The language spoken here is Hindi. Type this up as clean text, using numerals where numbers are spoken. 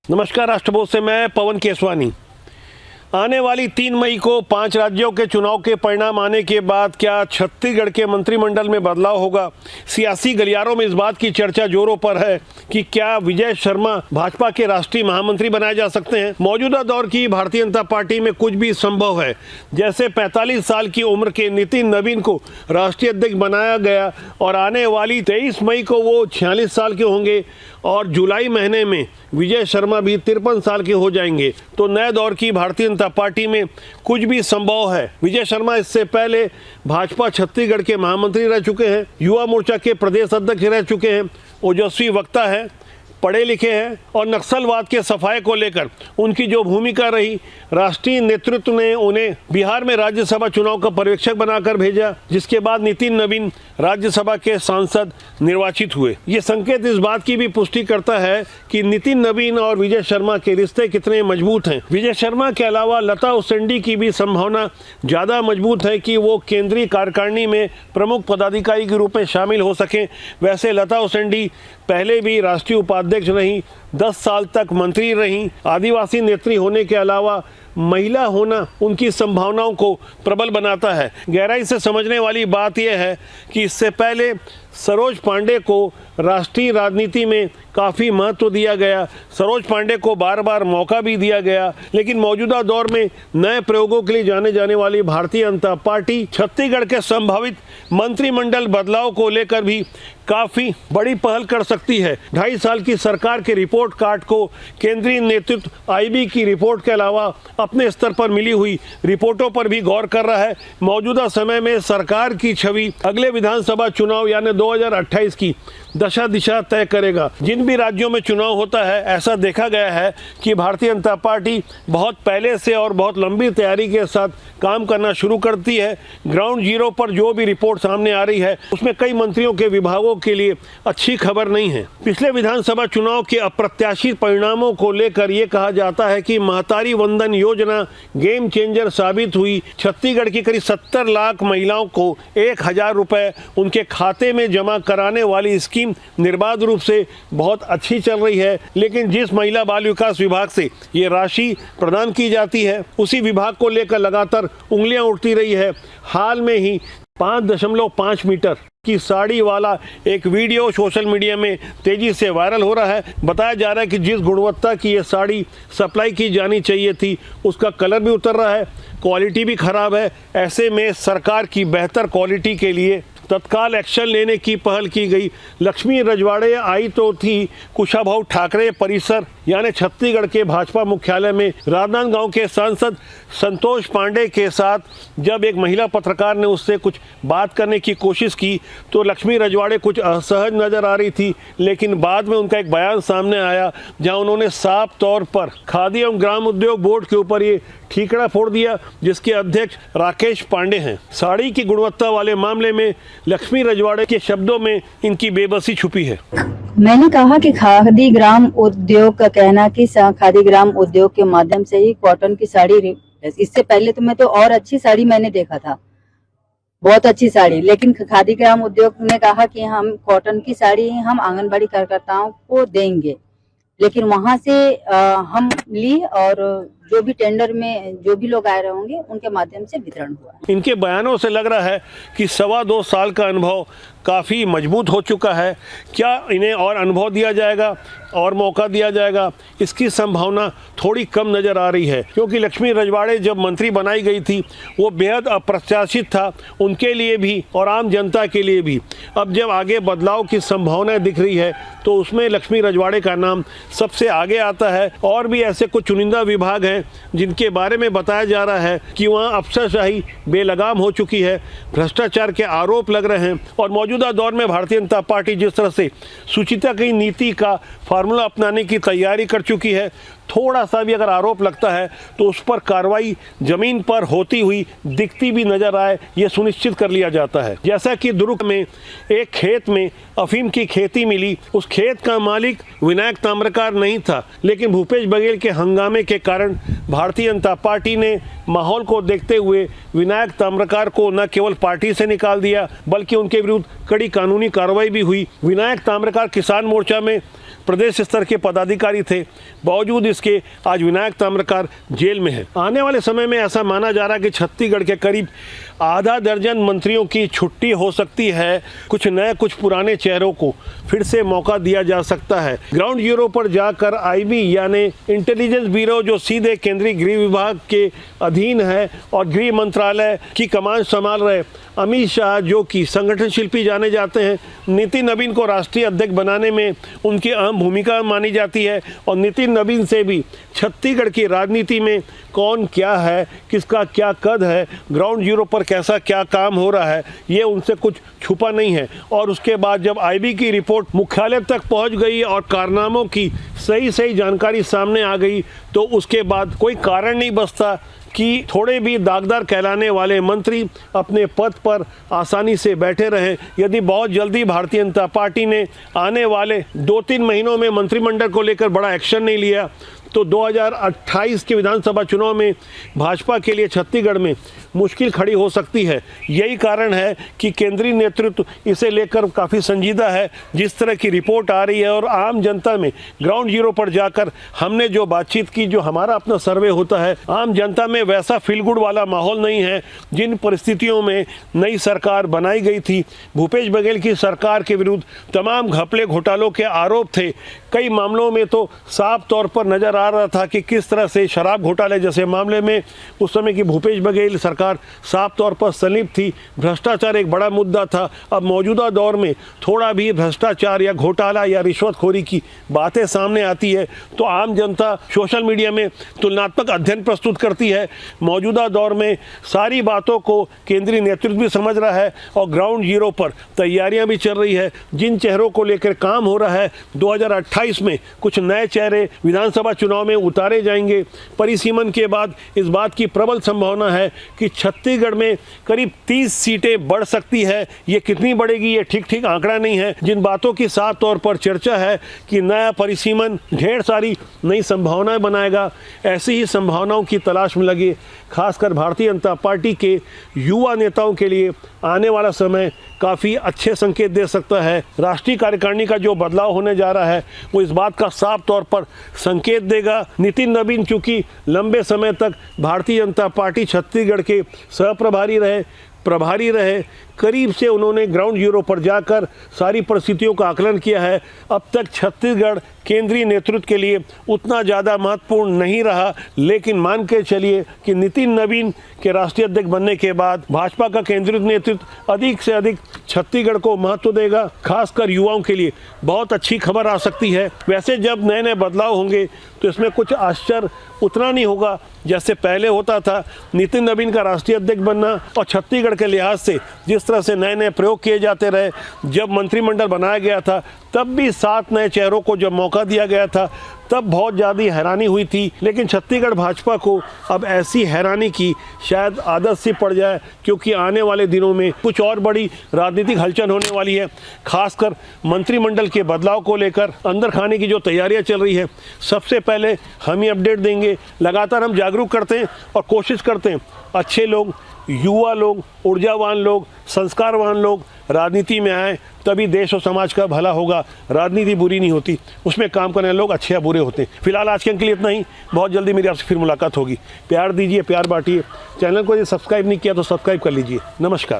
नमस्कार। राष्ट्रभोज से मैं पवन केसवानी। आने वाली 3 मई को 5 राज्यों के चुनाव के परिणाम आने के बाद क्या छत्तीसगढ़ के मंत्रिमंडल में बदलाव होगा? सियासी गलियारों में इस बात की चर्चा जोरों पर है कि क्या विजय शर्मा भाजपा के राष्ट्रीय महामंत्री बनाए जा सकते हैं। मौजूदा दौर की भारतीय जनता पार्टी में कुछ भी संभव है। जैसे 45 साल की उम्र के नितिन नवीन को राष्ट्रीय अध्यक्ष बनाया गया और आने वाली 23 मई को वो 46 साल के होंगे और जुलाई महीने में विजय शर्मा भी 53 साल के हो जाएंगे। तो नए दौर की भारतीय जनता पार्टी में कुछ भी संभव है। विजय शर्मा इससे पहले भाजपा छत्तीसगढ़ के महामंत्री रह चुके हैं, युवा मोर्चा के प्रदेश अध्यक्ष रह चुके हैं, ओजस्वी वक्ता है, पढ़े लिखे हैं और नक्सलवाद के सफाए को लेकर उनकी जो भूमिका रही, राष्ट्रीय नेतृत्व ने उन्हें बिहार में राज्यसभा चुनाव का पर्यवेक्षक बनाकर भेजा, जिसके बाद नितिन नवीन राज्यसभा के सांसद निर्वाचित हुए। ये संकेत इस बात की भी पुष्टि करता है कि नितिन नवीन और विजय शर्मा के रिश्ते कितने मजबूत हैं। विजय शर्मा के अलावा लता उसेंडी की भी संभावना ज़्यादा मजबूत है कि वो केंद्रीय कार्यकारिणी में प्रमुख पदाधिकारी के रूप में शामिल हो सकें। वैसे लता उसेंडी पहले भी राष्ट्रीय उपाध्यक्ष रहीं, 10 साल तक मंत्री रहीं। आदिवासी नेत्री होने के अलावा महिला होना उनकी संभावनाओं को प्रबल बनाता है। गहराई से समझने वाली बात यह है कि इससे पहले सरोज पांडे को राष्ट्रीय राजनीति में काफ़ी महत्व दिया गया, सरोज पांडे को बार बार मौका भी दिया गया, लेकिन मौजूदा दौर में नए प्रयोगों के लिए जाने जाने वाली भारतीय जनता पार्टी छत्तीसगढ़ के संभावित मंत्रिमंडल बदलाव को लेकर भी काफ़ी बड़ी पहल कर सकती है। 2.5 साल की सरकार के रिपोर्ट कार्ड को केंद्रीय नेतृत्व आईबी की रिपोर्ट के अलावा अपने स्तर पर मिली हुई रिपोर्टों पर भी गौर कर रहा है। मौजूदा समय में सरकार की छवि अगले विधानसभा चुनाव यानी 2028 की दशा दिशा तय करेगा। जिन भी राज्यों में चुनाव होता है, ऐसा देखा गया है कि भारतीय जनता पार्टी बहुत पहले से और बहुत लंबी तैयारी के साथ काम करना शुरू करती है। ग्राउंड जीरो पर जो भी रिपोर्ट सामने आ रही है उसमें कई मंत्रियों के विभागों के लिए अच्छी खबर नहीं है। पिछले विधानसभा चुनाव के अप्रत्याशित परिणामों को लेकर ये कहा जाता है कि महतारी वंदन योजना गेम चेंजर साबित हुई। छत्तीसगढ़ की करीब 70 लाख महिलाओं को 1000 रुपए उनके खाते में जमा कराने वाली स्कीम निर्बाध रूप से बहुत अच्छी चल रही है। लेकिन जिस महिला बाल विकास विभाग से ये राशि प्रदान की जाती है, उसी विभाग को लेकर लगातार उंगलियां उठती रही है। हाल में ही 5.5 मीटर की साड़ी वाला एक वीडियो सोशल मीडिया में तेजी से वायरल हो रहा है। बताया जा रहा है कि जिस गुणवत्ता की ये साड़ी सप्लाई की जानी चाहिए थी, उसका कलर भी उतर रहा है, क्वालिटी भी खराब है। ऐसे में सरकार की बेहतर क्वालिटी के लिए तत्काल एक्शन लेने की पहल की गई। लक्ष्मी रजवाड़े आई तो थी कुशाभाऊ ठाकरे परिसर यानी छत्तीसगढ़ के भाजपा मुख्यालय में राजनांदगांव के सांसद संतोष पांडे के साथ जब एक महिला पत्रकार ने उससे कुछ बात करने की कोशिश की तो लक्ष्मी रजवाड़े कुछ असहज नजर आ रही थी। लेकिन बाद में उनका एक बयान सामने आया जहां उन्होंने साफ तौर पर खादी एवं ग्राम उद्योग बोर्ड के ऊपर ये ठीकरा फोड़ दिया, जिसके अध्यक्ष राकेश पांडे हैं। साड़ी की गुणवत्ता वाले मामले में लक्ष्मी रजवाड़े के शब्दों में इनकी बेबसी छुपी है। मैंने कहा कि खादी ग्राम उद्योग का कहना कि खादी ग्राम उद्योग के माध्यम से ही कॉटन की साड़ी, इससे पहले तो मैं तो और अच्छी साड़ी मैंने देखा था, बहुत अच्छी साड़ी, लेकिन खादी ग्राम उद्योग ने कहा कि हम कॉटन की साड़ी हम आंगनबाड़ी कार्यकर्ताओं को देंगे। लेकिन वहां से हम ली और जो भी टेंडर में जो भी लोग आए रहे होंगे उनके माध्यम से वितरण हुआ। इनके बयानों से लग रहा है कि 2.25 साल का अनुभव काफ़ी मजबूत हो चुका है। क्या इन्हें और अनुभव दिया जाएगा और मौका दिया जाएगा? इसकी संभावना थोड़ी कम नज़र आ रही है, क्योंकि लक्ष्मी रजवाड़े जब मंत्री बनाई गई थी वो बेहद अप्रत्याशित था उनके लिए भी और आम जनता के लिए भी। अब जब आगे बदलाव की संभावनाएं दिख रही है तो उसमें लक्ष्मी रजवाड़े का नाम सबसे आगे आता है। और भी ऐसे कुछ चुनिंदा विभाग हैं जिनके बारे में बताया जा रहा है कि वहाँ अफसरशाही बेलगाम हो चुकी है, भ्रष्टाचार के आरोप लग रहे हैं। और मौजूदा दौर में भारतीय जनता पार्टी जिस तरह से सुचिता की नीति का फार्मूला अपनाने की तैयारी कर चुकी है, थोड़ा सा भी अगर आरोप लगता है तो उस पर कार्रवाई जमीन पर होती हुई दिखती भी नजर आए, ये सुनिश्चित कर लिया जाता है। जैसा कि दुर्ग में एक खेत में अफीम की खेती मिली, उस खेत का मालिक विनायक ताम्रकार नहीं था, लेकिन भूपेश बघेल के हंगामे के कारण भारतीय जनता पार्टी ने माहौल को देखते हुए विनायक ताम्रकार को न केवल पार्टी से निकाल दिया बल्कि उनके विरुद्ध कड़ी कानूनी कार्रवाई भी हुई। विनायक ताम्रकार किसान मोर्चा में प्रदेश स्तर के पदाधिकारी थे, बावजूद इसके आज विनायक ताम्रकार जेल में है। आने वाले समय में ऐसा माना जा रहा है कि छत्तीसगढ़ के करीब आधा दर्जन मंत्रियों की छुट्टी हो सकती है। कुछ नए कुछ पुराने चेहरों को फिर से मौका दिया जा सकता है। ग्राउंड जीरो पर जाकर आईबी यानी इंटेलिजेंस ब्यूरो, जो सीधे केंद्रीय गृह विभाग के अधीन है और गृह मंत्रालय की कमान संभाल रहे अमित शाह, जो कि संगठन शिल्पी जाने जाते हैं, नितिन नवीन को राष्ट्रीय अध्यक्ष बनाने में उनकी अहम भूमिका मानी जाती है। और नितिन नवीन से भी छत्तीसगढ़ की राजनीति में कौन क्या है, किसका क्या कद है, ग्राउंड जीरो पर कैसा क्या काम हो रहा है, ये उनसे कुछ छुपा नहीं है। और उसके बाद जब आईबी की रिपोर्ट मुख्यालय तक पहुंच गई और कारनामों की सही जानकारी सामने आ गई, तो उसके बाद कोई कारण नहीं बचता कि थोड़े भी दागदार कहलाने वाले मंत्री अपने पद पर आसानी से बैठे रहें। यदि बहुत जल्दी भारतीय जनता पार्टी ने आने वाले 2-3 महीनों में मंत्रिमंडल को लेकर बड़ा एक्शन नहीं लिया तो 2028 के विधानसभा चुनाव में भाजपा के लिए छत्तीसगढ़ में मुश्किल खड़ी हो सकती है। यही कारण है कि केंद्रीय नेतृत्व इसे लेकर काफ़ी संजीदा है। जिस तरह की रिपोर्ट आ रही है और आम जनता में ग्राउंड जीरो पर जाकर हमने जो बातचीत की, जो हमारा अपना सर्वे होता है, आम जनता में वैसा फील गुड वाला माहौल नहीं है। जिन परिस्थितियों में नई सरकार बनाई गई थी, भूपेश बघेल की सरकार के विरुद्ध तमाम घपले घोटालों के आरोप थे। कई मामलों में तो साफ तौर पर नजर आ रहा था कि किस तरह से शराब घोटाले जैसे मामले में उस समय की भूपेश बघेल सरकार साफ तौर पर संलिप्त थी। भ्रष्टाचार एक बड़ा मुद्दा था। अब मौजूदा दौर में थोड़ा भी भ्रष्टाचार या घोटाला या रिश्वतखोरी की बातें सामने आती है तो आम जनता सोशल मीडिया में तुलनात्मक अध्ययन प्रस्तुत करती है। मौजूदा दौर में सारी बातों को केंद्रीय नेतृत्व भी समझ रहा है और ग्राउंड जीरो पर तैयारियां भी चल रही है। जिन चेहरों को लेकर काम हो रहा है, 2028 में कुछ नए चेहरे विधानसभा चुनाव में उतारे जाएंगे। परिसीमन के बाद इस बात की प्रबल संभावना है कि छत्तीसगढ़ में करीब 30 सीटें बढ़ सकती है। ये कितनी बढ़ेगी ये ठीक आंकड़ा नहीं है। जिन बातों की साफ तौर पर चर्चा है कि नया परिसीमन ढेर सारी नई संभावनाएं बनाएगा, ऐसी ही संभावनाओं की तलाश में लगे खासकर भारतीय जनता पार्टी के युवा नेताओं के लिए आने वाला समय काफ़ी अच्छे संकेत दे सकता है। राष्ट्रीय कार्यकारिणी का जो बदलाव होने जा रहा है वो इस बात का साफ तौर पर संकेत देगा। नितिन नवीन चूँकि लंबे समय तक भारतीय जनता पार्टी छत्तीसगढ़ के प्रभारी रहे, करीब से उन्होंने ग्राउंड जीरो पर जाकर सारी परिस्थितियों का आकलन किया है। अब तक छत्तीसगढ़ केंद्रीय नेतृत्व के लिए उतना ज़्यादा महत्वपूर्ण नहीं रहा, लेकिन मान के चलिए कि नितिन नवीन के राष्ट्रीय अध्यक्ष बनने के बाद भाजपा का केंद्रीय नेतृत्व अधिक से अधिक छत्तीसगढ़ को महत्व देगा। खासकर युवाओं के लिए बहुत अच्छी खबर आ सकती है। वैसे जब नए बदलाव होंगे तो इसमें कुछ आश्चर्य उतना नहीं होगा जैसे पहले होता था। नितिन नवीन का राष्ट्रीय अध्यक्ष बनना और छत्तीसगढ़ के लिहाज से जिस तरह से नए प्रयोग किए जाते रहे, जब मंत्रिमंडल बनाया गया था तब भी 7 नए चेहरों को जब मौका दिया गया था तब बहुत ज़्यादा हैरानी हुई थी। लेकिन छत्तीसगढ़ भाजपा को अब ऐसी हैरानी की शायद आदत सी पड़ जाए, क्योंकि आने वाले दिनों में कुछ और बड़ी राजनीतिक हलचल होने वाली है। खासकर मंत्रिमंडल के बदलाव को लेकर अंदर खाने की जो तैयारियां चल रही है, सबसे पहले हम ही अपडेट देंगे। लगातार हम जागरूक करते हैं और कोशिश करते हैं अच्छे लोग, युवा लोग, ऊर्जावान लोग, संस्कारवान लोग राजनीति में आए, तभी देश और समाज का भला होगा। राजनीति बुरी नहीं होती, उसमें काम करने लोग अच्छे या बुरे होते हैं। फिलहाल आज के अंक के लिए इतना ही। बहुत जल्दी मेरी आपसे फिर मुलाकात होगी। प्यार दीजिए, प्यार बांटिए। चैनल को यदि सब्सक्राइब नहीं किया तो सब्सक्राइब कर लीजिए। नमस्कार।